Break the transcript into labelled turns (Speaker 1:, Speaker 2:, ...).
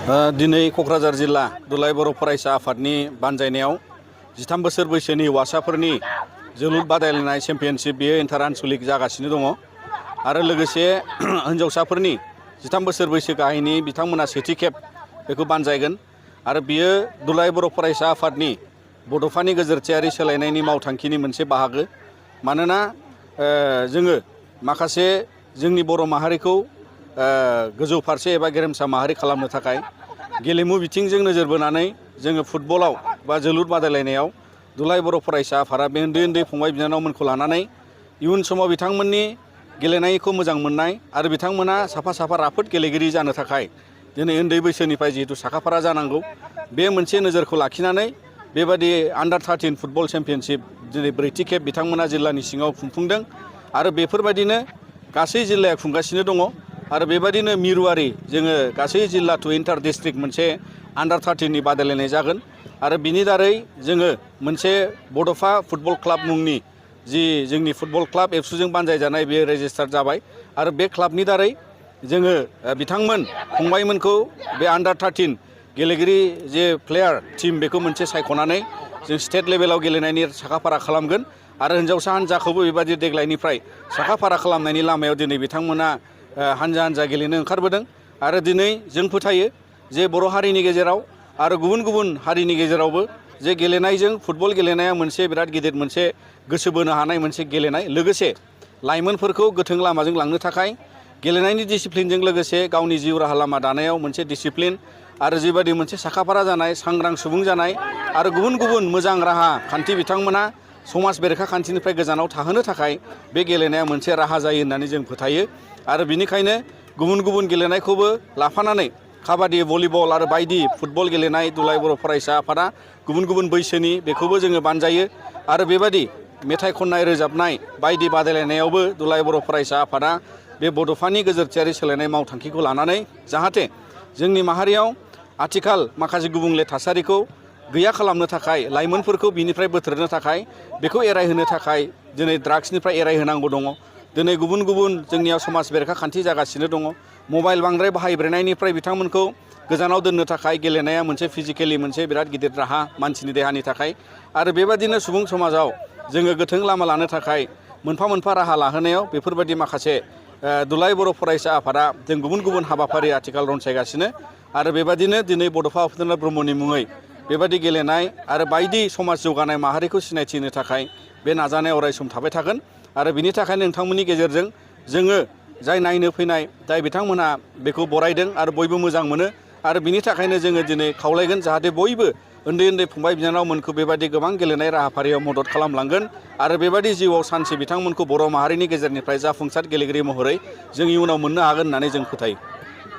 Speaker 1: दिनै क'क्राझार जिल्ला दुलाराय बर' फरायसा आफादनि बानजायनायाव 13 बोसोर बैसोनि हौवासाफोरनि जोलुर बादायलायनाय चेम्पियनशिप बेयो इन्टार आनसलिक जागासिनो दङ आरो लोगोसे हिन्जावसाफोरनि 13 बोसोर बैसो गाहायनि बिथांमोना सेथि खेब बेखौ बानजायगोन आरो बियो दुलाराय बर' फरायसा आफादनि बड'फानि गोजोरथियारि सोलायनायनि मावथांखिनि मोनसे बाहागो। मानोना जोङो माखासे जोंनि बर' माहारिखौ गोजौ फारसे एबा गेरेमसा माहारि खालामनो थाखाय गेलेमु बिथिंजों नोजोर बोनानै जोङो फुटबलाव बा जोलुर बादायलायनायाव दुलाराय बर' फरायसा आफादा बे उन्दै फंबाय बिनानावमोनखौ लानानै इयुन समाव बिथांमोननि गेलेनायखौ मोजां मोननाय आरो बिथांमोना साफा राफोद गेलेगिरि जानो थाखाय दिनै उन्दै बैसोनिफ्राय जिहेतु साखाफारा जानांगौ बे मोनसे नोजोरखौ लाखिनानै बेबादि आन्डार 13 फुटबल चेम्पियनशिप दिनै ब्रैथि खेब बिथांमोना जिल्लानि सिङाव खुंफुंदों आरो बेफोरबायदिनो गासै जिल्लाया खुंगासिनो दङ आरो बेबायदिनो मिरुआरि जोङो गासै जिल्ला टु इन्टार डिस्ट्रिक्ट मोनसे आन्डार 13 नि बादायलायनाय जागोन आरो बिनि दारै जोङो मोनसे बड'फा फुटबल क्लाब मुंनि जि जोंनि फुटबल क्लाब एबसुजों बानजायजानाय बेयो रेजिस्टार जाबाय आरो बे क्लाबनि दारै जोङो बिथांमोन फंबायमोनखौ बे आन्डार 13 गेलेगिरि जे प्लेयार टीम बेखौ मोनसे सायख'नानै जों स्टेट लेभेलाव गेलेनायनि साखाफारा खालामगोन आरो हिन्जावसा हान्जाखौबो बेबायदि देग्लायनिफ्राय साखाफारा खालामनायनि लामायाव दिनै बिथांमोना हान्जा गेलेनो ओंखारबोदों आरो दिनै जों फोथायो जे बर' हारिनि गेजेराव आरो गुबुन हारिनि गेजेरावबो जे गेलेनायजों फुटबल गेलेनाया मोनसे बिराद गिदिर मोनसे गोसो बोनो हानाय मोनसे गेलेनाय लोगोसे लाइमोनफोरखौ गोथों लामाजों लांनो थाखाय गेलेनायनि डिसिप्लिनजों लोगोसे गावनि जिउ राहा लामा दानायाव मोनसे डिसिप्लिन आरो जिबादि मोनसे साखाफारा जानाय सांग्रां सुबुं जानाय आरो गुबुन मोजां राहा खान्थि बिथांमोना समाज बेरेखा खान्थिनिफ्राय गोजानाव थाहोनो थाखाय बे गेलेनाया मोनसे राहा जायो होननानै जों फोथायो आरो बिनिखायनो गुबुन गेलेनायखौबो लाफानानै काबादि भलिबल आरो बायदि फुटबल गेलेनाय दुलाराय बर' फरायसा आफादा गुबुन बैसोनि बेखौबो जोङो बानजायो आरो बेबादि मेथाइ खननाय रोजाबनाय बायदि बादायलायनायावबो दुलाराय बर' फरायसा आफादा बे बड'फानि गोजोरथियारि सोलायनाय मावथांखिखौ लानानै जाहाथे जोंनि माहारियाव आथिखाल माखासे गुबुंले थासारिखौ गैया खालामनो थाखाय लाइमोनफोरखौ बिनिफ्राय बोथ्रोदनो थाखाय बेखौ एरायहोनो थाखाय दिनै ड्राग्सनिफ्राय एरायहोनांगौ दङ दिनै गुबुन जोंनियाव समाज बेरेखा खान्थि जागासिनो दङ मबाइल बांद्राय बाहायब्रेनायनिफ्राय बिथांमोनखौ गोजानाव दोननो थाखाय गेलेनाया मोनसे फिजिकेलि मोनसे बिराद गिदिर राहा मानसिनि देहानि थाखाय आरो बेबादिनो सुबुं समाजाव जोङो गोथों लामा लानो थाखाय मोनफा राहा लाहोनायाव बेफोरबायदि माखासे दुलाराय बर' फरायसा आफादा जों गुबुन हाबाफारि आथिखाल रनसायगासिनो आरो बेबादिनो दिनै बड'फा उपेन्द्र ब्रह्मनि मुङै बेबादि गेलेनाय आरो बायदि समाज जौगानाय माहारिखौ सिनायथि होनो थाखाय बे नाजानाया अरायसम थाबाय थागोन आरो बिनि थाखायनो नोंथांमोननि गेजेरजों जोङो जाय नायनो फैनाय जाय बिथांमोनहा बेखौ बरायदों आरो बयबो मोजां मोनो आरो बिनि थाखायनो जोङो दिनै खावलायगोन जाहाथे बयबो उन्दै फंबाय बिनानावमोनखौ बेबायदि गोबां गेलेनाय राहाफारियाव मदद खालामलांगोन आरो बेबायदि जिउआव सानसे बिथांमोनखौ बर' माहारिनि गेजेरनिफ्राय जाफुंसार गेलेगिरि महरै जों इयुनाव मोननो हागोन होननानै जों फोथायो।